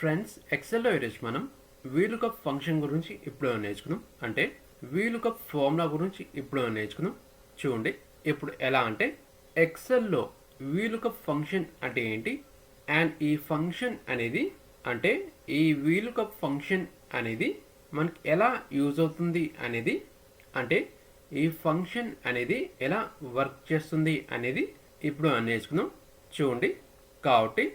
Friends, ఎక్సెల్లో ఈరోజు మనం VLOOKUP function గురించి ఇప్పుడు నేర్చుకున్నాం. అంటే వీలుకప్ ఫార్ములా గురించి ఇప్పుడు నేర్చుకున్నాం. చూడండి ఇప్పుడు ఎలా అంటే ఎక్సెల్లో వీలుకప్ ఫంక్షన్ అంటే ఏంటి అండ్ ఈ ఫంక్షన్ అనేది అంటే ఈ వీలుకప్ ఫంక్షన్ అనేది మనకి ఎలా యూజ్ అవుతుంది అనేది అంటే ఈ ఫంక్షన్ అనేది ఎలా వర్క్ చేస్తుంది అనేది ఇప్పుడు నేర్చుకుందాం. చూడండి కాబట్టి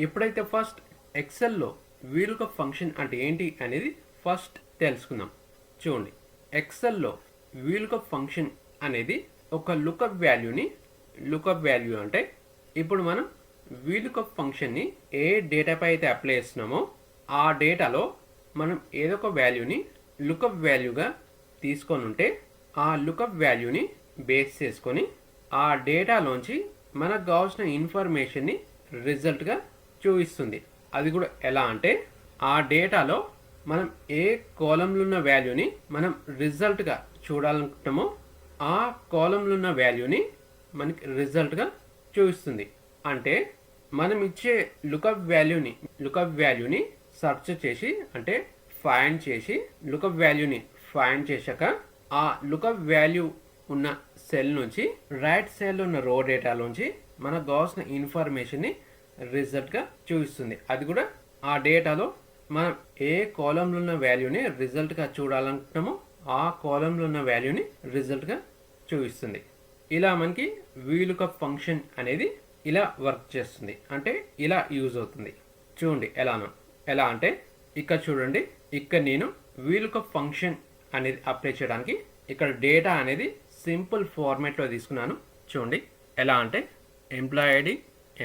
ఎప్పుడైతే ఫస్ట్ ఎక్సెల్లో వీలుకప్ ఫంక్షన్ అంటే ఏంటి అనేది ఫస్ట్ తెలుసుకుందాం. చూడండి ఎక్సెల్లో వీలుకప్ ఫంక్షన్ అనేది ఒక లుకప్ వాల్యూ అంటే ఇప్పుడు మనం వీలుకప్ ఫంక్షన్ని ఏ డేటాపై అయితే అప్లై చేస్తున్నామో ఆ డేటాలో మనం ఏదో ఒక వాల్యూని లుకప్ వాల్యూగా తీసుకొని ఉంటే ఆ లుకప్ వాల్యూని బేస్ చేసుకొని ఆ డేటాలోంచి మనకు కావాల్సిన ఇన్ఫర్మేషన్ని రిజల్ట్గా చూపిస్తుంది. అది కూడా ఎలా అంటే ఆ డేటాలో మనం ఏ కాలంలో ఉన్న వాల్యూని మనం రిజల్ట్గా చూడాలనుకుంటామో ఆ కాలంలో ఉన్న వాల్యూని మనకి రిజల్ట్గా చూపిస్తుంది. అంటే మనం ఇచ్చే లుకప్ వాల్యూని సెర్చ్ చేసి అంటే ఫైండ్ చేసి లుకప్ వాల్యూని ఫైండ్ చేశాక ఆ లుకప్ వాల్యూ ఉన్న సెల్ నుంచి రైట్ సెల్ ఉన్న రో డేటాలోంచి మనకు కావాల్సిన ఇన్ఫర్మేషన్ని రిజల్ట్గా చూపిస్తుంది. అది కూడా ఆ డేటాలో మనం ఏ కాలంలో ఉన్న వాల్యూని రిజల్ట్గా చూడాలనుకుంటామో ఆ కాలంలో ఉన్న వాల్యూని రిజల్ట్గా చూపిస్తుంది. ఇలా మనకి వీలుకప్ ఫంక్షన్ అనేది ఇలా వర్క్ చేస్తుంది. అంటే ఇలా యూజ్ అవుతుంది. చూడండి ఎలా అంటే ఇక్కడ చూడండి, ఇక్కడ నేను వీలుకప్ ఫంక్షన్ అనేది అప్లై చేయడానికి ఇక్కడ డేటా అనేది సింపుల్ ఫార్మాట్లో తీసుకున్నాను. చూడండి ఎలా అంటే employee ID,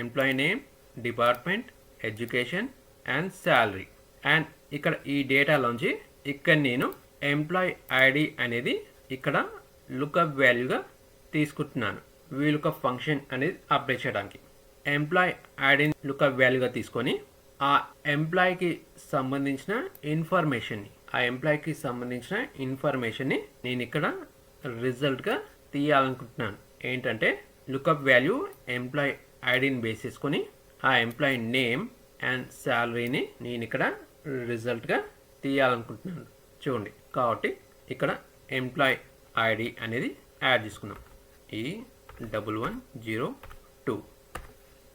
employee name, department, education and salary. And ఇక్కడ ఈ డేటాలోంచి ఇక్కడ నేను ఎంప్లాయీ ఐడి అనేది ఇక్కడ లుకప్ వాల్యూగా తీసుకుంటున్నాను వీలుకప్ ఫంక్షన్ అనేది అప్లై చేయడానికి. ఎంప్లాయీ ఐడిని లుకప్ వాల్యూగా తీసుకొని ఆ ఎంప్లాయీకి సంబంధించిన ఇన్ఫర్మేషన్ని నేను ఇక్కడ రిజల్ట్గా తీయాలనుకుంటున్నాను. ఏంటంటే లుకప్ వాల్యూ ఎంప్లాయీ ఐడిని బేస్ చేసుకొని ఆ ఎంప్లాయీ నేమ్ అండ్ శాలరీని నేను ఇక్కడ రిజల్ట్గా తీయాలనుకుంటున్నాను. చూడండి కాబట్టి ఇక్కడ ఎంప్లాయీ ఐడి అనేది యాడ్ చేసుకున్నాం. E1102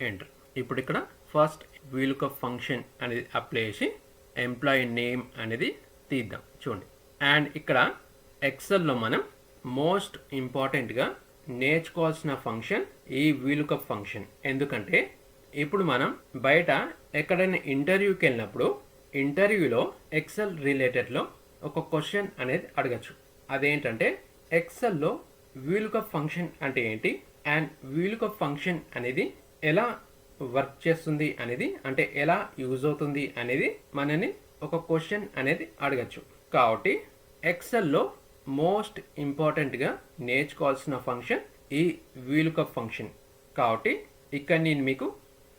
enter. ఇప్పుడు ఇక్కడ ఫస్ట్ వీలుకప్ ఫంక్షన్ అనేది అప్లై చేసి ఎంప్లాయీ నేమ్ అనేది తీద్దాం. చూడండి అండ్ ఇక్కడ ఎక్సెల్లో మనం మోస్ట్ ఇంపార్టెంట్గా నేర్చుకోవాల్సిన ఫంక్షన్ ఈ వీలుకప్ ఫంక్షన్. ఎందుకంటే ఇప్పుడు మనం బయట ఎక్కడైనా ఇంటర్వ్యూకి వెళ్ళినప్పుడు ఇంటర్వ్యూలో ఎక్సెల్ రిలేటెడ్లో ఒక క్వశ్చన్ అనేది అడగచ్చు. అదేంటంటే ఎక్సెల్లో వీలుకప్ ఫంక్షన్ అంటే ఏంటి అండ్ వీలుకప్ ఫంక్షన్ అనేది ఎలా వర్క్ చేస్తుంది అనేది అంటే ఎలా యూజ్ అవుతుంది అనేది మనని ఒక క్వశ్చన్ అనేది అడగచ్చు. కాబట్టి ఎక్సెల్లో మోస్ట్ ఇంపార్టెంట్గా నేర్చుకోవాల్సిన ఫంక్షన్ ఈ వీలుకప్ ఫంక్షన్. కాబట్టి ఇక్కడ నేను మీకు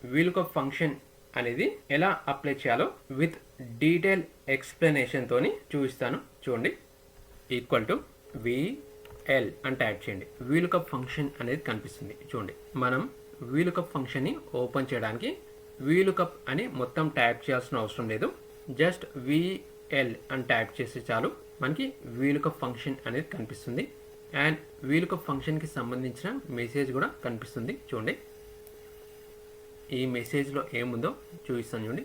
వీలుకప్ ఫంక్షన్ అనేది ఎలా అప్లై చేయాలో విత్ డీటెయిల్ ఎక్స్ప్లెనేషన్తోని చూపిస్తాను. చూడండి ఈక్వల్ టు VL అని టైప్ చేయండి. వీలుకప్ ఫంక్షన్ అనేది కనిపిస్తుంది. చూడండి మనం వీలుకప్ ఫంక్షన్ని ఓపెన్ చేయడానికి వీలుకప్ అని మొత్తం టైప్ చేయాల్సిన అవసరం లేదు. జస్ట్ VL అని టైప్ చేస్తే చాలు మనకి వీలుకప్ ఫంక్షన్ అనేది కనిపిస్తుంది. అండ్ వీలుకప్ ఫంక్షన్కి సంబంధించిన మెసేజ్ కూడా కనిపిస్తుంది. చూడండి ఈ మెసేజ్లో ఏముందో చూపిస్తాను. చూడండి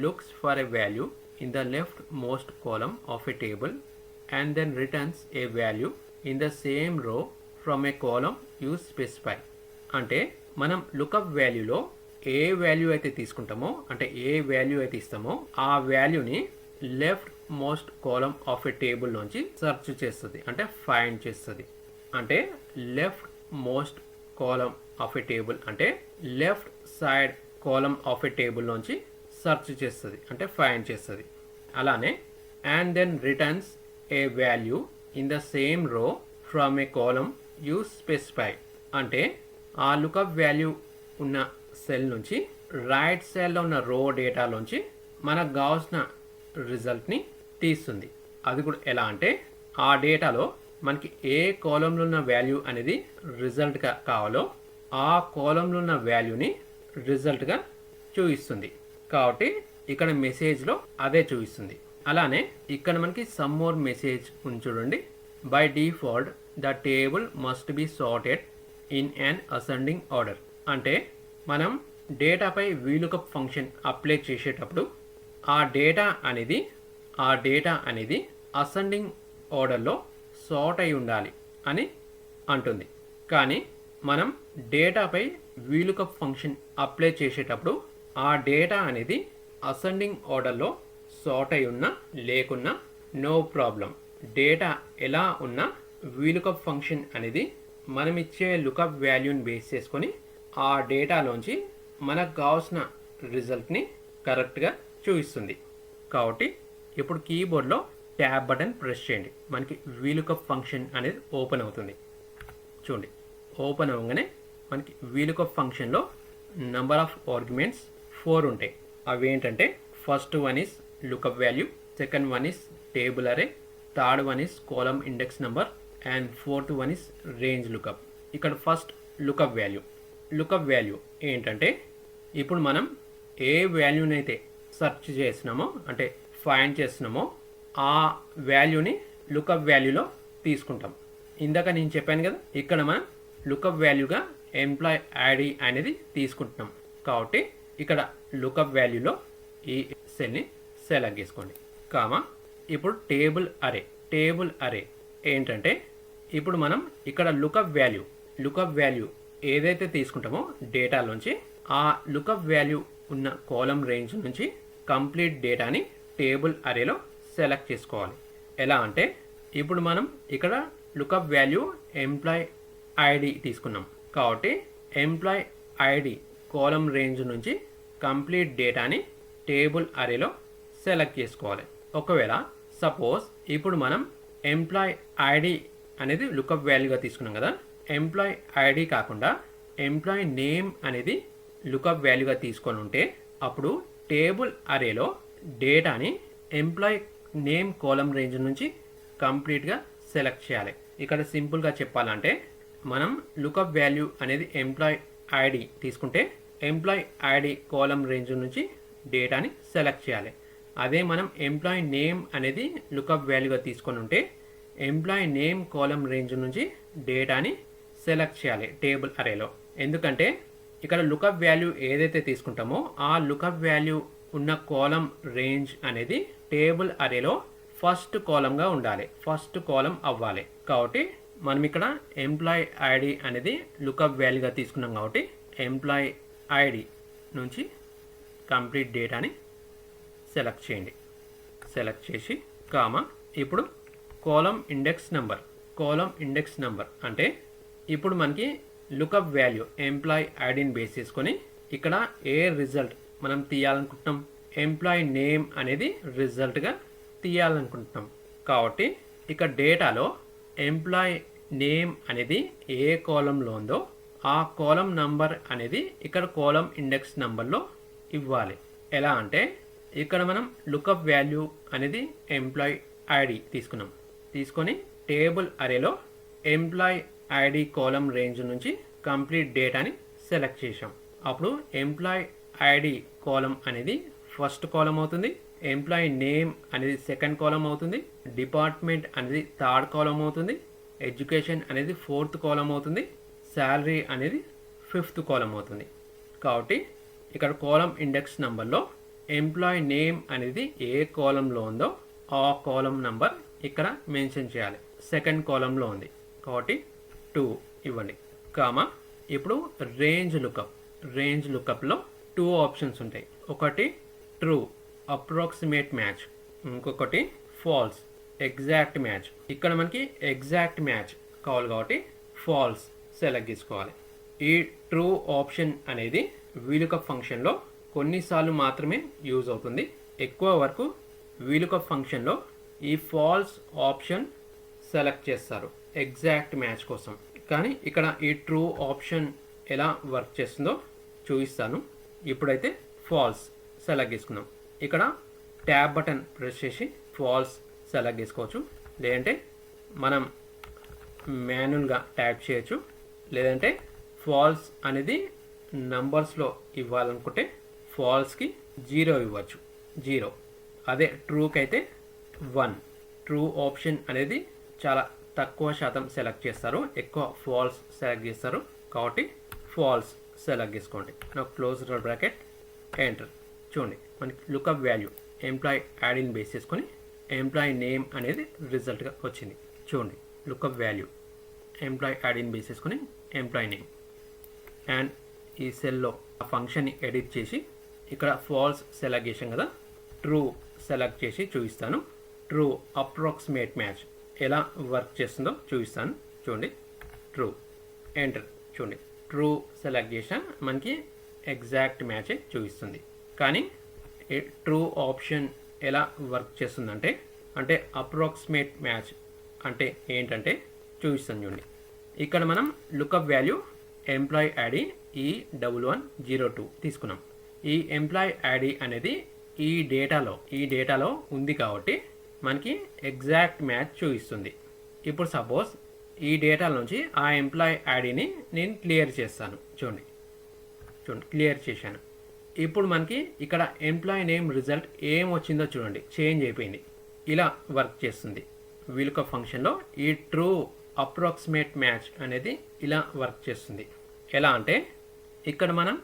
looks for a value in the left most column of a table and then returns a value in the same row from a column you specify. అంటే మనం లుకప్ వాల్యూలో ఏ వాల్యూ అయితే తీసుకుంటామో అంటే ఏ వాల్యూ అయితే ఇస్తామో ఆ వాల్యూని left most column of a table నుంచి సెర్చ్ చేస్తుంది అంటే ఫైండ్ చేస్తుంది. అంటే left most column of a table అంటే left side column of a table నుంచి సెర్చ్ చేస్తుంది అంటే ఫైండ్ చేస్తుంది. అలానే and then returns a value in the same row from a column you specify. అంటే ఆ లుకప్ వాల్యూ ఉన్న సెల్ నుంచి రైట్ సెల్లో ఉన్న రో డేటాలోంచి మనకు కావాల్సిన రిజల్ట్ని తీస్తుంది. అది కూడా ఎలా అంటే ఆ డేటాలో మనకి ఏ కాలంలో ఉన్న వాల్యూ అనేది రిజల్ట్గా కావాలో ఆ కాలంలో ఉన్న వాల్యూని రిజల్ట్గా చూపిస్తుంది. కాబట్టి ఇక్కడ మెసేజ్లో అదే చూపిస్తుంది. అలానే ఇక్కడ మనకి సమ్ మోర్ మెసేజ్ ఉంది చూడండి. By default the table must be sorted in an ascending order. అంటే మనం డేటాపై వీలుకప్ ఫంక్షన్ అప్లై చేసేటప్పుడు ఆ డేటా అనేది అసెండింగ్ ఆర్డర్లో సార్ట్ అయి ఉండాలి అని అంటుంది. కానీ మనం డేటాపై వీలుకప్ ఫంక్షన్ అప్లై చేసేటప్పుడు ఆ డేటా అనేది అసెండింగ్ ఆర్డర్లో సార్ట్ అయి ఉన్నా లేకున్నా నో ప్రాబ్లం. డేటా ఎలా ఉన్నా వీలుకప్ ఫంక్షన్ అనేది మనం ఇచ్చే లుకప్ వాల్యూని బేస్ చేసుకొని ఆ డేటాలోంచి మనకు కావాల్సిన రిజల్ట్ని కరెక్ట్గా చూపిస్తుంది. కాబట్టి ఇప్పుడు కీబోర్డ్లో ట్యాబ్ బటన్ ప్రెస్ చేయండి. మనకి వీలుకప్ ఫంక్షన్ అనేది ఓపెన్ అవుతుంది. చూడండి, ఓపెన్ అవ్వగానే మనకి వీలుకప్ ఫంక్షన్లో నంబర్ ఆఫ్ ఆర్గ్యుమెంట్స్ 4 ఉంటాయి. అవి ఏంటంటే first one is lookup value, second one is table అరే, third one is column index number and fourth one is range lookup. ఇక్కడ ఫస్ట్ లుకప్ వాల్యూ ఏంటంటే ఇప్పుడు మనం ఏ వాల్యూనైతే సెర్చ్ చేస్తున్నామో అంటే ఫైండ్ చేస్తున్నామో ఆ వాల్యూని లుకప్ వాల్యూలో తీసుకుంటాం. ఇందాక నేను చెప్పాను కదా, ఇక్కడ మనం లుకప్ వాల్యూగా ఎంప్లాయ్ ఐడి అనేది తీసుకుంటున్నాం. కాబట్టి ఇక్కడ లుకప్ వాల్యూలో ఈ సెల్ని సెలెక్ట్ చేసుకోండి. ఇప్పుడు టేబుల్ అరే ఏంటంటే ఇప్పుడు మనం ఇక్కడ లుకప్ వాల్యూ ఏదైతే తీసుకుంటామో డేటాలోంచి ఆ లుకప్ వాల్యూ ఉన్న కాలమ్ రేంజ్ నుంచి కంప్లీట్ డేటాని టేబుల్ అరేలో సెలెక్ట్ చేసుకోవాలి. ఎలా అంటే ఇప్పుడు మనం ఇక్కడ లుకప్ వాల్యూ ఎంప్లాయ్ ఐడి తీసుకున్నాం. కాబట్టి ఎంప్లాయ్ ఐడి కాలమ్ రేంజ్ నుంచి కంప్లీట్ డేటాని టేబుల్ అరేలో సెలెక్ట్ చేసుకోవాలి. ఒకవేళ సపోజ్ ఇప్పుడు మనం ఎంప్లాయ్ ఐడి అనేది లుకప్ వాల్యూగా తీసుకున్నాం కదా, ఎంప్లాయ్ ఐడి కాకుండా ఎంప్లాయ్ నేమ్ అనేది లుకప్ వాల్యూగా తీసుకొని ఉంటే అప్పుడు టేబుల్ అరేలో డేటాని ఎంప్లాయ్ నేమ్ కాలమ్ రేంజ్ నుంచి కంప్లీట్గా సెలెక్ట్ చేయాలి. ఇక్కడ సింపుల్గా చెప్పాలంటే మనం లుకప్ వాల్యూ అనేది ఎంప్లాయ్ ఐడి తీసుకుంటే ఎంప్లాయ్ ఐడి కాలమ్ రేంజ్ నుంచి డేటాని సెలెక్ట్ చేయాలి. అదే మనం ఎంప్లాయ్ నేమ్ అనేది లుకప్ వాల్యూగా తీసుకొని ఉంటే ఎంప్లాయ్ నేమ్ కాలమ్ రేంజ్ నుంచి డేటాని సెలెక్ట్ చేయాలి టేబుల్ అరేలో. ఎందుకంటే ఇక్కడ లుకప్ వాల్యూ ఏదైతే తీసుకుంటామో ఆ లుకప్ వాల్యూ ఉన్న కాలమ్ రేంజ్ అనేది టేబుల్ అరేలో ఫస్ట్ కాలమ్గా ఉండాలి, ఫస్ట్ కాలమ్ అవ్వాలి. కాబట్టి మనం ఇక్కడ ఎంప్లాయ్ ఐడి అనేది లుకప్ వాల్యూగా తీసుకున్నాం కాబట్టి ఎంప్లాయ్ ఐడి నుంచి కంప్లీట్ డేటాని సెలెక్ట్ చేయండి. సెలెక్ట్ చేసి ఇప్పుడు కాలమ్ ఇండెక్స్ నెంబర్ అంటే ఇప్పుడు మనకి లుకప్ వాల్యూ ఎంప్లాయ్ ఐడిని బేస్ చేసుకొని ఇక్కడ ఏ రిజల్ట్ మనం తీయాలనుకుంటున్నాం, ఎంప్లాయ్ నేమ్ అనేది రిజల్ట్గా తీయాలనుకుంటున్నాం. కాబట్టి ఇక డేటాలో ఎంప్లాయ్ నేమ్ అనేది ఏ కాలంలో ఉందో ఆ కాలమ్ నంబర్ అనేది ఇక్కడ కాలమ్ ఇండెక్స్ నెంబర్లో ఇవ్వాలి. ఎలా అంటే ఇక్కడ మనం లుకప్ వాల్యూ అనేది ఎంప్లాయ్ ఐడి తీసుకొని టేబుల్ అరేలో ఎంప్లాయ్ ఐడి కాలమ్ రేంజ్ నుంచి కంప్లీట్ డేటాని సెలెక్ట్ చేసాం. అప్పుడు ఎంప్లాయ్ ఐడి కాలమ్ అనేది ఫస్ట్ కాలమ్ అవుతుంది, ఎంప్లాయ్ నేమ్ అనేది సెకండ్ కాలమ్ అవుతుంది, డిపార్ట్మెంట్ అనేది థర్డ్ కాలమ్ అవుతుంది, ఎడ్యుకేషన్ అనేది ఫోర్త్ కాలమ్ అవుతుంది, శాలరీ అనేది ఫిఫ్త్ కాలమ్ అవుతుంది. కాబట్టి ఇక్కడ కాలమ్ ఇండెక్స్ నెంబర్లో ఎంప్లాయ్ నేమ్ అనేది ఏ కాలంలో ఉందో ఆ కాలమ్ నంబర్ ఇక్కడ మెన్షన్ చేయాలి. సెకండ్ కాలంలో ఉంది కాబట్టి 2 ఇవ్వండి. ఇప్పుడు రేంజ్ లుకప్లో 2 ఆప్షన్స్ ఉంటాయి. ఒకటి ట్రూ అప్రాక్సిమేట్ మ్యాచ్, ఇంకొకటి ఫాల్స్ ఎగ్జాక్ట్ మ్యాచ్. ఇక్కడ మనకి ఎగ్జాక్ట్ మ్యాచ్ కావాలి కాబట్టి ఫాల్స్ సెలెక్ట్ చేసుకోవాలి. ఈ ట్రూ ఆప్షన్ అనేది వీలుకప్ ఫంక్షన్లో కొన్నిసార్లు మాత్రమే యూజ్ అవుతుంది. ఎక్కువ వరకు వీలుకప్ ఫంక్షన్లో ఈ ఫాల్స్ ఆప్షన్ సెలెక్ట్ చేస్తారు ఎగ్జాక్ట్ మ్యాచ్ కోసం. కానీ ఇక్కడ ఈ ట్రూ ఆప్షన్ ఎలా వర్క్ చేస్తుందో చూపిస్తాను. ఇప్పుడైతే ఫాల్స్ సెలెక్ట్ చేసుకుందాం. ఇక్కడ ట్యాబ్ బటన్ ప్రెస్ చేసి ఫాల్స్ సెలెక్ట్ చేసుకోవచ్చు, లేదంటే మనం మాన్యువల్గా ట్యాప్ చేయొచ్చు, లేదంటే ఫాల్స్ అనేది నంబర్స్లో ఇవ్వాలనుకుంటే ఫాల్స్కి 0 ఇవ్వచ్చు. 0. అదే ట్రూకి అయితే 1. ట్రూ ఆప్షన్ అనేది చాలా తక్కువ శాతం సెలెక్ట్ చేస్తారు, ఎక్కువ ఫాల్స్ సెలెక్ట్ చేస్తారు, కాబట్టి ఫాల్స్ సెలెక్ట్ చేసుకోండి. నా క్లోజ్ బ్రాకెట్ ఎంటర్. చూడండి మనకి lookup value employee add in base చేసుకొని ఎంప్లాయీ నేమ్ అనేది రిజల్ట్గా వచ్చింది. చూడండి lookup value employee add in base చేసుకొని ఎంప్లాయీ నేమ్. అండ్ ఈ సెల్లో ఆ ఫంక్షన్ని ఎడిట్ చేసి ఇక్కడ ఫాల్స్ సెలెక్ట్ చేసాం కదా, ట్రూ సెలెక్ట్ చేసి చూపిస్తాను. ట్రూ అప్రాక్సిమేట్ మ్యాచ్ ఎలా వర్క్ చేస్తుందో చూపిస్తాను. చూడండి ట్రూ ఎంటర్. చూడండి ట్రూ సెలెక్ట్ చేసా మనకి ఎగ్జాక్ట్ మ్యాచే చూపిస్తుంది. కానీ ట్రూ ఆప్షన్ ఎలా వర్క్ చేస్తుందంటే అంటే అప్రాక్సిమేట్ మ్యాచ్ అంటే ఏంటంటే చూపిస్తాను. చూడండి ఇక్కడ మనం lookup value employee ID E1102 తీసుకున్నాం. ఈ ఎంప్లాయీ ఐడి అనేది ఈ డేటాలో ఉంది కాబట్టి మనకి ఎగ్జాక్ట్ మ్యాచ్ చూపిస్తుంది. ఇప్పుడు సపోజ్ ఈ డేటా నుంచి ఆ ఎంప్లాయీ ఐడిని నేను క్లియర్ చేస్తాను. చూడండి క్లియర్ చేశాను. ఇప్పుడు మనకి ఇక్కడ ఎంప్లాయీ నేమ్ రిజల్ట్ ఏం వచ్చిందో చూడండి, చేంజ్ అయిపోయింది. ఇలా వర్క్ చేస్తుంది వీలుకప్ ఫంక్షన్లో. ఈ ట్రూ అప్రాక్సిమేట్ మ్యాచ్ అనేది ఇలా వర్క్ చేస్తుంది. ఎలా అంటే ఇక్కడ మనం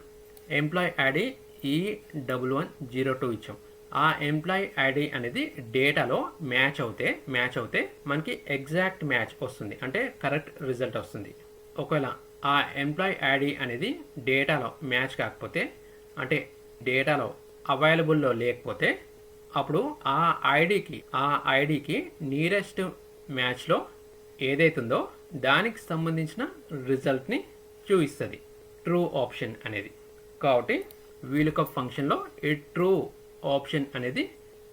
ఎంప్లాయీ ఐడి E1102 ఇచ్చాం. ఆ ఎంప్లాయీ ఐడి అనేది డేటాలో మ్యాచ్ అవుతే మనకి ఎగ్జాక్ట్ మ్యాచ్ వస్తుంది, అంటే కరెక్ట్ రిజల్ట్ వస్తుంది. ఒకవేళ ఆ ఎంప్లాయీ ఐడి అనేది డేటాలో మ్యాచ్ కాకపోతే, అంటే డేటాలో అవైలబుల్లో లేకపోతే, అప్పుడు ఆ ఐడికి నియరెస్ట్ మ్యాచ్లో ఏదైతుందో దానికి సంబంధించిన రిజల్ట్ని చూపిస్తుంది ట్రూ ఆప్షన్ అనేది. కాబట్టి వీలుకప్ ఫంక్షన్లో ఈ ట్రూ ఆప్షన్ అనేది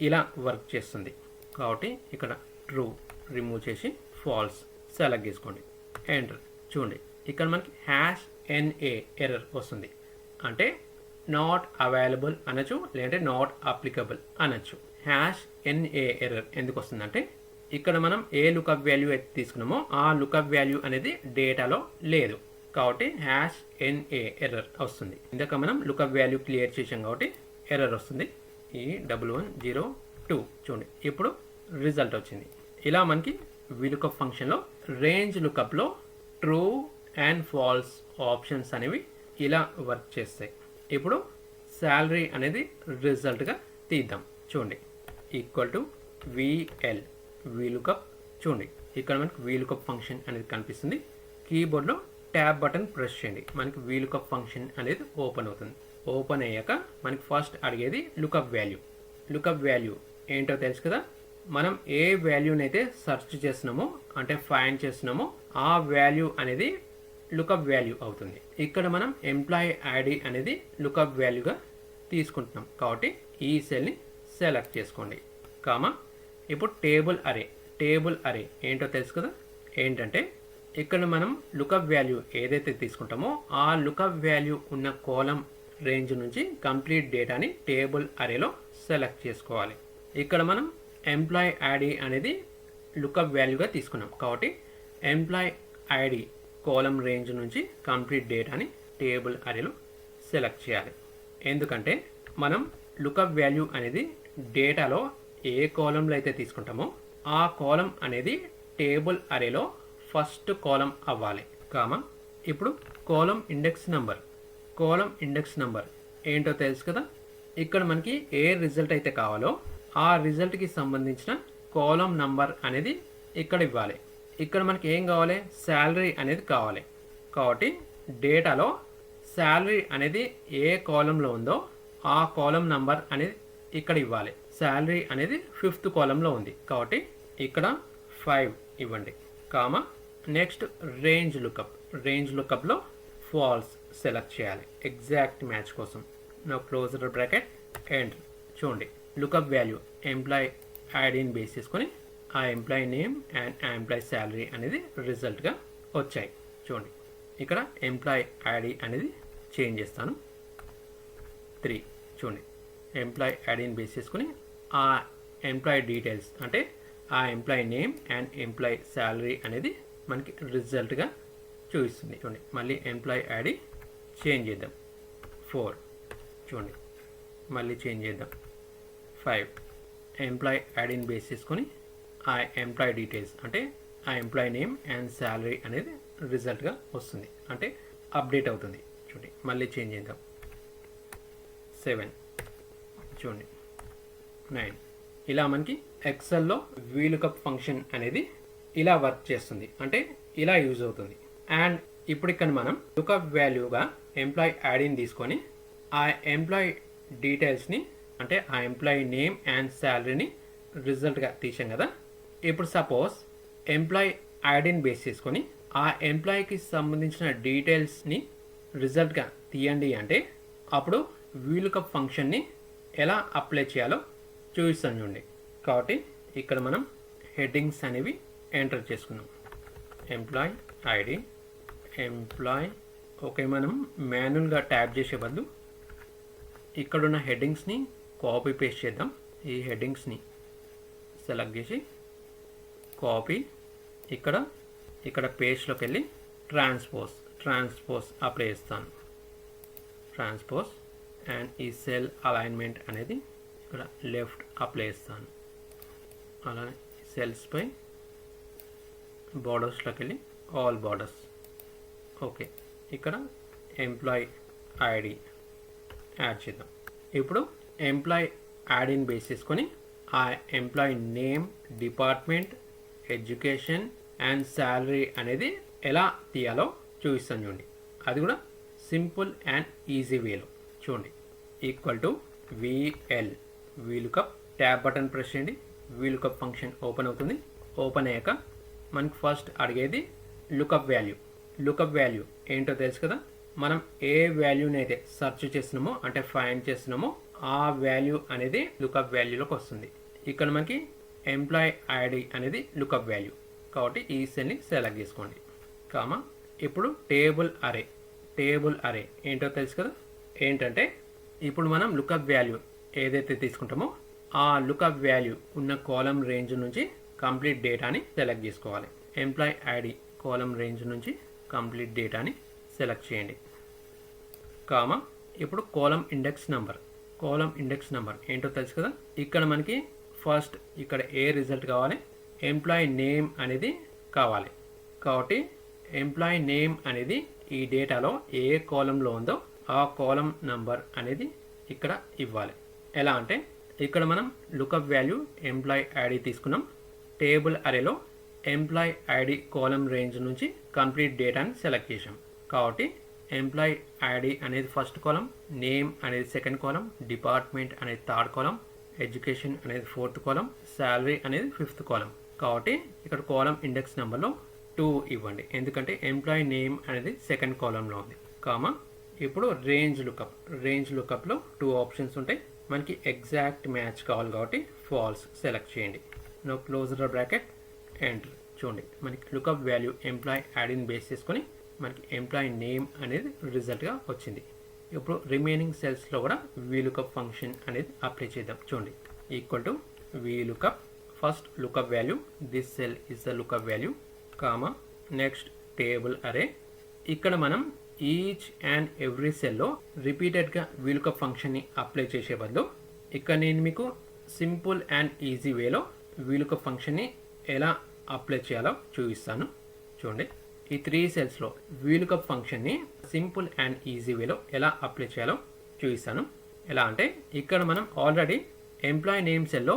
ఇలా వర్క్ చేస్తుంది. కాబట్టి ఇక్కడ ట్రూ రిమూవ్ చేసి ఫాల్స్ సెలెక్ట్ చేసుకోండి, ఎంటర్. చూడండి ఇక్కడ మనకి #NA ఎర్రర్ వస్తుంది, అంటే నాట్ అవైలబుల్ అనొచ్చు, లేదంటే నాట్ అప్లికబుల్ అనొచ్చు. #NA ఎర్రర్ ఎందుకు వస్తుందంటే ఇక్కడ మనం ఏ లుకప్ వాల్యూ అయితే తీసుకున్నామో ఆ లుకప్ వాల్యూ అనేది డేటాలో లేదు, కాబట్టి #NA ఎర్రర్ వస్తుంది. ఇందాక మనం లుకప్ వాల్యూ క్లియర్ చేసాం కాబట్టి ఎర్రర్ వస్తుంది. E1102 చూడండి ఇప్పుడు రిజల్ట్ వచ్చింది. ఇలా మనకి వీలుకప్ ఫంక్షన్లో రేంజ్ లుకప్లో ట్రూ అండ్ ఫాల్స్ ఆప్షన్స్ అనేవి ఇలా వర్క్ చేస్తాయి. ఇప్పుడు శాలరీ అనేది రిజల్ట్గా తీద్దాం. చూడండి VL వీలుకప్. చూడండి ఇక్కడ మనకి వీలుకప్ ఫంక్షన్ అనేది కనిపిస్తుంది. కీబోర్డ్లో ట్యాబ్ బటన్ ప్రెస్ చేయండి, మనకి వీలుకప్ ఫంక్షన్ అనేది ఓపెన్ అవుతుంది. ఓపెన్ అయ్యాక మనకి ఫస్ట్ అడిగేది లుకప్ వాల్యూ ఏంటో తెలుసు కదా. మనం ఏ వాల్యూని అయితే సెర్చ్ చేస్తున్నామో, అంటే ఫైండ్ చేస్తున్నామో, ఆ వాల్యూ అనేది లుకప్ వాల్యూ అవుతుంది. ఇక్కడ మనం ఎంప్లాయీ ఐడి అనేది లుకప్ వాల్యూగా తీసుకుంటున్నాం, కాబట్టి ఈ సెల్ని సెలెక్ట్ చేసుకోండి. ఇప్పుడు టేబుల్ అరే ఏంటో తెలుసు కదా. ఏంటంటే ఇక్కడ మనం లుకప్ వాల్యూ ఏదైతే తీసుకుంటామో ఆ లుకప్ వాల్యూ ఉన్న కాలం రేంజ్ నుంచి కంప్లీట్ డేటాని టేబుల్ అరేలో సెలెక్ట్ చేసుకోవాలి. ఇక్కడ మనం ఎంప్లాయీ ఐడి అనేది లుకప్ వాల్యూగా తీసుకున్నాం, కాబట్టి ఎంప్లాయీ ఐడి కాలం రేంజ్ నుంచి కంప్లీట్ డేటాని టేబుల్ అరేలో సెలెక్ట్ చేయాలి. ఎందుకంటే మనం లుకప్ వాల్యూ అనేది డేటాలో ఏ కాలంలో అయితే తీసుకుంటామో ఆ కాలం అనేది టేబుల్ అరేలో ఫస్ట్ కాలం అవ్వాలి. ఇప్పుడు కాలం ఇండెక్స్ నంబర్ ఏంటో తెలుసు కదా. ఇక్కడ మనకి ఏ రిజల్ట్ అయితే కావాలో ఆ రిజల్ట్కి సంబంధించిన కాలం నంబర్ అనేది ఇక్కడ ఇవ్వాలి. ఇక్కడ మనకి ఏం కావాలి, శాలరీ అనేది కావాలి, కాబట్టి డేటాలో శాలరీ అనేది ఏ కాలంలో ఉందో ఆ కాలం నంబర్ అనేది ఇక్కడ ఇవ్వాలి. శాలరీ అనేది 5th కాలంలో ఉంది, కాబట్టి ఇక్కడ 5 ఇవ్వండి. నెక్స్ట్ రేంజ్ లుకప్లో ఫాల్స్ సెలెక్ట్ చేయాలి ఎగ్జాక్ట్ మ్యాచ్ కోసం. నా క్లోజ్ బ్రాకెట్ ఎంటర్. చూడండి లుకప్ వాల్యూ ఎంప్లాయీ ఐడిని బేస్ చేసుకొని ఆ employee name and employee salary అనేది రిజల్ట్గా వచ్చాయి. చూడండి ఇక్కడ ఎంప్లాయీ ఐడి అనేది చేంజ్ చేస్తాను 3. చూడండి ఎంప్లాయీ ఐడిని బేస్ చేసుకొని ఆ ఎంప్లాయీ డీటెయిల్స్, అంటే ఆ employee name and employee salary అనేది మనకి రిజల్ట్గా చూపిస్తుంది. చూడండి మళ్ళీ ఎంప్లాయీ ఐడి చేంజ్ చేద్దాం 4. చూడండి మళ్ళీ చేంజ్ చేద్దాం 5 ఎంప్లాయ్ ఐడిని బేస్ చేసుకొని ఆ ఎంప్లాయ్ డీటెయిల్స్ అంటే ఆ ఎంప్లాయ్ నేమ్ అండ్ శాలరీ అనేది రిజల్ట్గా వస్తుంది, అంటే అప్డేట్ అవుతుంది. చూడండి మళ్ళీ చేంజ్ చేద్దాం. 7 చూడండి 9. ఇలా మనకి ఎక్సెల్లో వీలుకప్ ఫంక్షన్ అనేది ఇలా వర్క్ చేస్తుంది, అంటే ఇలా యూజ్ అవుతుంది. అండ్ ఇప్పుడు ఇక్కడ మనం లుకప్ వాల్యూగా ఎంప్లాయ్ ఐడిని తీసుకొని ఆ ఎంప్లాయ్ డీటెయిల్స్ని అంటే ఆ ఎంప్లాయ్ నేమ్ అండ్ శాలరీని రిజల్ట్గా తీసాం కదా. ఇప్పుడు సపోజ్ ఎంప్లాయ్ ఐడిని బేస్ చేసుకొని ఆ ఎంప్లాయ్కి సంబంధించిన డీటెయిల్స్ని రిజల్ట్గా తీయండి అంటే అప్పుడు వీలుకప్ ఫంక్షన్ని ఎలా అప్లై చేయాలో చూపిస్తాను చూడండి. కాబట్టి ఇక్కడ మనం హెడ్డింగ్స్ అనేవి ఎంటర్ చేసుకున్నాం. Employee ID, employee. ఓకే, మనం మాన్యువల్గా ట్యాప్ చేసే బదులు ఇక్కడున్న హెడ్డింగ్స్ని కాపీ పేస్ట్ చేద్దాం. ఈ హెడ్డింగ్స్ని సెలెక్ట్ చేసి కాపీ, ఇక్కడ పేస్ట్లోకి వెళ్ళి ట్రాన్స్పోజ్ అప్లై చేస్తాను. ట్రాన్స్పోజ్ అండ్ ఈ సెల్ అలైన్మెంట్ అనేది ఇక్కడ లెఫ్ట్ అప్లై చేస్తాను. అలానే సెల్స్పై బార్డర్స్లోకి వెళ్ళి ఆల్ బార్డర్స్. ఓకే, ఇక్కడ ఎంప్లాయ్ ఐడి యాడ్ చేద్దాం. ఇప్పుడు ఎంప్లాయ్ ఐడిని బేస్ చేసుకొని ఆ employee name, department, education and salary అనేది ఎలా తీయాలో చూపిస్తాను చూడండి. అది కూడా సింపుల్ అండ్ ఈజీ వేలో. చూడండి, equal to VL VLOOKUP, tab button press చేయండి. వీలుకప్ ఫంక్షన్ ఓపెన్ అవుతుంది. ఓపెన్ అయ్యాక మనకి ఫస్ట్ అడిగేది లుకప్ వాల్యూ. లుకప్ వాల్యూ ఏంటో తెలుసు కదా. మనం ఏ వాల్యూని అయితే సెర్చ్ చేస్తున్నామో అంటే ఫైండ్ చేస్తున్నామో ఆ వాల్యూ అనేది లుకప్ వాల్యూలోకి వస్తుంది. ఇక్కడ మనకి ఎంప్లాయ్ ఐడి అనేది లుకప్ వాల్యూ, కాబట్టి ఈ సెల్ని సెలెక్ట్ చేసుకోండి. కామా ఇప్పుడు టేబుల్ అరే ఏంటో తెలుసు కదా. ఏంటంటే ఇప్పుడు మనం లుకప్ వాల్యూ ఏదైతే తీసుకుంటామో ఆ లుకప్ వాల్యూ ఉన్న కాలం రేంజ్ నుంచి కంప్లీట్ డేటాని సెలెక్ట్ చేసుకోవాలి. ఎంప్లాయ్ ఐడి కాలం రేంజ్ నుంచి కంప్లీట్ డేటాని సెలెక్ట్ చేయండి. కామా ఇప్పుడు కాలం ఇండెక్స్ నెంబర్ ఏంటో తెలుసు కదా. ఇక్కడ మనకి ఫస్ట్ ఇక్కడ ఏ రిజల్ట్ కావాలి, ఎంప్లాయ్ నేమ్ అనేది కావాలి. కాబట్టి ఎంప్లాయ్ నేమ్ అనేది ఈ డేటాలో ఏ కాలంలో ఉందో ఆ కాలం నంబర్ అనేది ఇక్కడ ఇవ్వాలి. ఎలా అంటే ఇక్కడ మనం లుకప్ వాల్యూ ఎంప్లాయ్ ఐడి తీసుకున్నాం. టేబుల్ అరేలో ఎంప్లాయ్ ఐడి కాలం రేంజ్ నుంచి కంప్లీట్ డేటాని సెలెక్ట్ చేసాం. కాబట్టి ఎంప్లాయ్ ఐడి అనేది ఫస్ట్ కాలం, నేమ్ అనేది సెకండ్ కాలం, డిపార్ట్మెంట్ అనేది థర్డ్ కాలం, ఎడ్యుకేషన్ అనేది ఫోర్త్ కాలం, శాలరీ అనేది ఫిఫ్త్ కాలం. కాబట్టి ఇక్కడ కాలం ఇండెక్స్ నెంబర్లో 2 ఇవ్వండి, ఎందుకంటే ఎంప్లాయ్ నేమ్ అనేది సెకండ్ కాలంలో ఉంది. కామా ఇప్పుడు రేంజ్ లుకప్లో 2 ఆప్షన్స్ ఉంటాయి. మనకి ఎగ్జాక్ట్ మ్యాచ్ కావాలి కాబట్టి ఫాల్స్ సెలెక్ట్ చేయండి. No close the bracket, enter. చూడండి మనకి లుకప్ వాల్యూ ఎంప్లాయ్ ఐడిని బేస్ చేసుకొని మనకి ఎంప్లాయ్ నేమ్ అనేది రిజల్ట్గా వచ్చింది. ఇప్పుడు రిమైనింగ్ సెల్స్లో కూడా వీలుకప్ ఫంక్షన్ అనేది అప్లై చేద్దాం. చూడండి, equal to VLOOKUP, first lookup value, this cell is the lookup value, comma next table అరే. ఇక్కడ మనం ఈచ్ అండ్ ఎవ్రీ సెల్లో రిపీటెడ్గా వీలుకప్ ఫంక్షన్ని అప్లై చేసే బదులు ఇక్కడ నేను మీకు సింపుల్ అండ్ ఈజీ వేలో వీలుకప్ ఫంక్షన్ని ఎలా అప్లై చేయాలో చూపిస్తాను. చూడండి, ఈ 3 సెల్స్లో వీలుకప్ ఫంక్షన్ని సింపుల్ అండ్ ఈజీ వేలో ఎలా అప్లై చేయాలో చూపిస్తాను. ఎలా అంటే ఇక్కడ మనం ఆల్రెడీ ఎంప్లాయ్ నేమ్ సెల్లో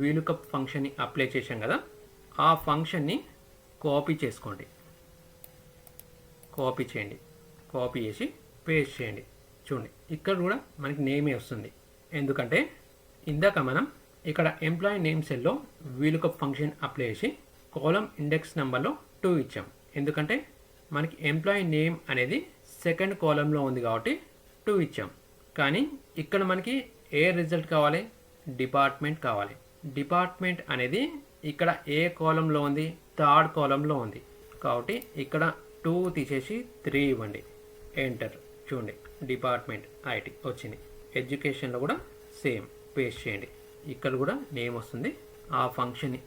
వీలుకప్ ఫంక్షన్ని అప్లై చేసాం కదా. ఆ ఫంక్షన్ని కాపీ చేసుకోండి, కాపీ చేసి పేస్ట్ చేయండి. చూడండి, ఇక్కడ కూడా మనకి నేమే వస్తుంది, ఎందుకంటే ఇందాక మనం ఇక్కడ ఎంప్లాయ్ నేమ్ సెల్లో వీలుకప్ ఫంక్షన్ అప్లై చేసి కాలం ఇండెక్స్ నెంబర్లో 2 ఇచ్చాం. ఎందుకంటే మనకి ఎంప్లాయ్ నేమ్ అనేది సెకండ్ కాలంలో ఉంది కాబట్టి 2 ఇచ్చాం. కానీ ఇక్కడ మనకి ఏ రిజల్ట్ కావాలి, డిపార్ట్మెంట్ కావాలి. డిపార్ట్మెంట్ అనేది ఇక్కడ ఏ కాలంలో ఉంది, థర్డ్ కాలంలో ఉంది. కాబట్టి ఇక్కడ 2 తీసేసి 3 ఇవ్వండి, ఎంటర్. చూడండి, డిపార్ట్మెంట్ ఐటీ వచ్చింది. ఎడ్యుకేషన్లో కూడా సేమ్ పేస్ట్ చేయండి, ఇక్కడ కూడా నేమ్ వస్తుంది. ఆ ఫంక్షన్ని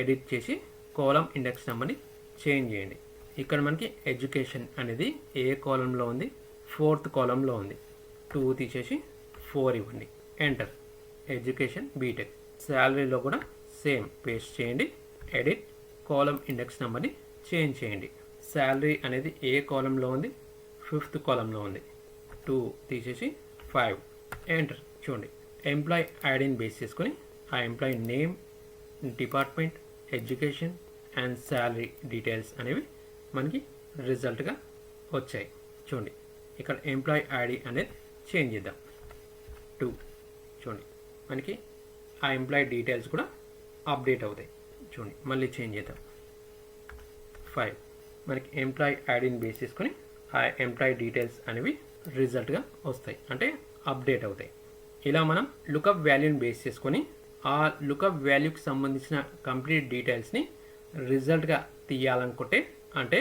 ఎడిట్ చేసి కాలం ఇండెక్స్ నెంబర్ని చేంజ్ చేయండి. ఇక్కడ మనకి ఎడ్యుకేషన్ అనేది ఏ కాలంలో ఉంది, 4th కాలంలో ఉంది. 2 తీసేసి 4 ఇవ్వండి, ఎంటర్. Education BTech. శాలరీలో కూడా సేమ్ పేస్ట్ చేయండి. ఎడిట్ కాలం ఇండెక్స్ నెంబర్ని చేంజ్ చేయండి. శాలరీ అనేది ఏ కాలంలో ఉంది? 5th కాలంలో ఉంది. 2 తీసేసి 5 ఎంటర్. చూడండి, ఎంప్లాయ్ ఐడిని బేస్ చేసుకొని ఆ employee name, department, education and salary details అనేవి మనకి రిజల్ట్గా వచ్చాయి. చూడండి, ఇక్కడ ఎంప్లాయీ ఐడి అనేది చేంజ్ చేద్దాం. 2 చూడండి, మనకి ఆ ఎంప్లాయీ డీటెయిల్స్ కూడా అప్డేట్ అవుతాయి. చూడండి, మళ్ళీ చేంజ్ చేద్దాం. 5 మనకి ఎంప్లాయీ ఐడిని బేస్ చేసుకొని ఆ ఎంప్లాయీ డీటెయిల్స్ అనేవి రిజల్ట్గా వస్తాయి, అంటే అప్డేట్ అవుతాయి. ఇలా మనం లుకప్ వాల్యూని బేస్ చేసుకొని ఆ లుకప్ వాల్యూకి సంబంధించిన కంప్లీట్ డీటెయిల్స్ని రిజల్ట్గా తీయాలనుకుంటే, అంటే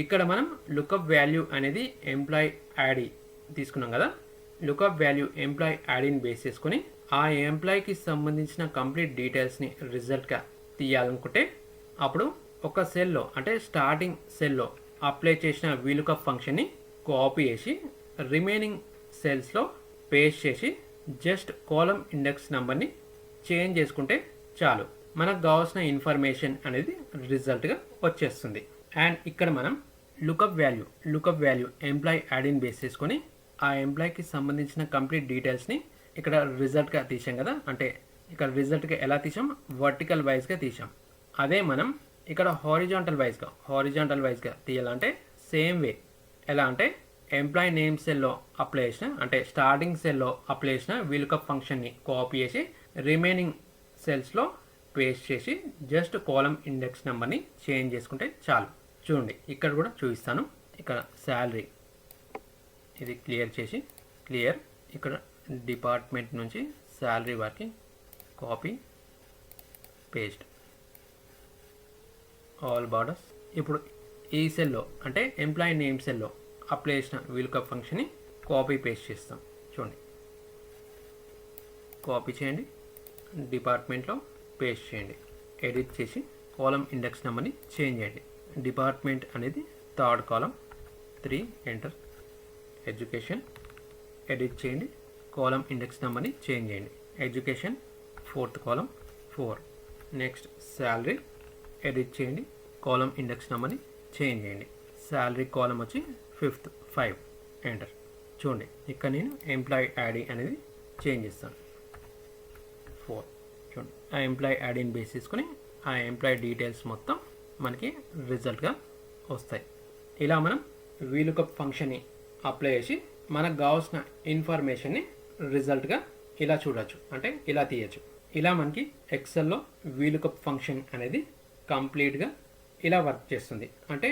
ఇక్కడ మనం లుకప్ వాల్యూ అనేది ఎంప్లాయీ ఐడి తీసుకున్నాం కదా, లుకప్ వాల్యూ ఎంప్లాయీ ఐడిని బేస్ చేసుకొని ఆ ఎంప్లాయీకి సంబంధించిన కంప్లీట్ డీటెయిల్స్ని రిజల్ట్గా తీయాలనుకుంటే అప్పుడు ఒక సెల్లో, అంటే స్టార్టింగ్ సెల్లో అప్లై చేసిన వీలుకప్ ఫంక్షన్ని కాపీ చేసి రిమైనింగ్ సెల్స్లో పేస్ట్ చేసి జస్ట్ కాలం ఇండెక్స్ నెంబర్ని చేంజ్ చేసుకుంటే చాలు, మనకు కావాల్సిన ఇన్ఫర్మేషన్ అనేది రిజల్ట్గా వచ్చేస్తుంది. అండ్ ఇక్కడ మనం లుకప్ వాల్యూ ఎంప్లాయీ ఐడిని బేస్ చేసుకొని ఆ ఎంప్లాయీకి సంబంధించిన కంప్లీట్ డీటెయిల్స్ని ఇక్కడ రిజల్ట్గా తీసాం కదా, అంటే ఇక్కడ రిజల్ట్గా ఎలా తీసాం? వర్టికల్ వైజ్గా తీసాం. అదే మనం ఇక్కడ హారిజాంటల్ వైజ్గా తీయాలంటే సేమ్ వే. ఎలా అంటే ఎంప్లాయీ నేమ్ సెల్లో అప్లై చేసిన, అంటే స్టార్టింగ్ సెల్లో అప్లై చేసిన వీలుకప్ ఫంక్షన్ని కాపీ చేసి రిమైనింగ్ సెల్స్లో పేస్ట్ చేసి జస్ట్ కాలం ఇండెక్స్ నెంబర్ని చేంజ్ చేసుకుంటే చాలు. చూడండి, ఇక్కడ కూడా చూపిస్తాను. ఇక్కడ శాలరీ ఇది క్లియర్ చేసి ఇక్కడ డిపార్ట్మెంట్ నుంచి శాలరీ వరకు కాపీ పేస్ట్ ఆల్ బార్డర్స్. ఇప్పుడు ఈ సెల్లో, అంటే ఎంప్లాయీ నేమ్ సెల్లో అప్లై చేసిన వీలుకప్ ఫంక్షన్ని కాపీ పేస్ట్ చేస్తాం. చూడండి, కాపీ చేయండి, డిపార్ట్మెంట్లో పేస్ట్ చేయండి, ఎడిట్ చేసి కాలం ఇండెక్స్ నెంబర్ని చేంజ్ చేయండి. డిపార్ట్మెంట్ అనేది 3rd కాలం, 3 ఎంటర్. ఎడ్యుకేషన్ ఎడిట్ చేయండి, కాలం ఇండెక్స్ నెంబర్ని చేంజ్ చేయండి. ఎడ్యుకేషన్ 4th కాలం, 4. నెక్స్ట్ శాలరీ ఎడిట్ చేయండి, కాలం ఇండెక్స్ నెంబర్ని చేంజ్ చేయండి. శాలరీ కాలం వచ్చి 5th, 5 ఎంటర్. చూడండి, ఇక్కడ నేను ఎంప్లాయీ ఐడి అనేది చేంజ్ చేస్తాను, 4. చూడండి, ఆ ఎంప్లాయీ ఐడిని బేస్ చేసుకొని ఆ ఎంప్లాయీ డీటెయిల్స్ మొత్తం మనకి రిజల్ట్గా వస్తాయి. ఇలా మనం వీలుకప్ ఫంక్షన్ని అప్లై చేసి మనకు కావాల్సిన ఇన్ఫర్మేషన్ని రిజల్ట్గా ఇలా చూడొచ్చు, అంటే ఇలా తీయచ్చు. ఇలా మనకి ఎక్సెల్లో వీలుకప్ ఫంక్షన్ అనేది కంప్లీట్గా ఇలా వర్క్ చేస్తుంది, అంటే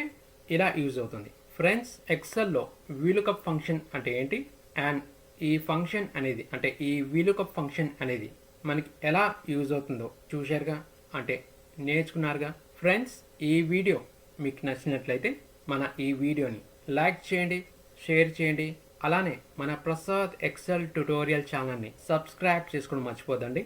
ఇలా యూజ్ అవుతుంది. ఫ్రెండ్స్, ఎక్సెల్లో వీలుకప్ ఫంక్షన్ అంటే ఏంటి, అండ్ ఈ ఫంక్షన్ అనేది, అంటే ఈ వీలుకప్ ఫంక్షన్ అనేది మనకి ఎలా యూజ్ అవుతుందో చూశారుగా, అంటే నేర్చుకున్నారుగా. ఫ్రెండ్స్, ఈ వీడియో మీకు నచ్చినట్లయితే మన ఈ వీడియోని లైక్ చేయండి, షేర్ చేయండి. అలానే మన ప్రసాద్ ఎక్సెల్ ట్యుటోరియల్ ఛానల్ని సబ్స్క్రైబ్ చేసుకోవడం మర్చిపోదండి.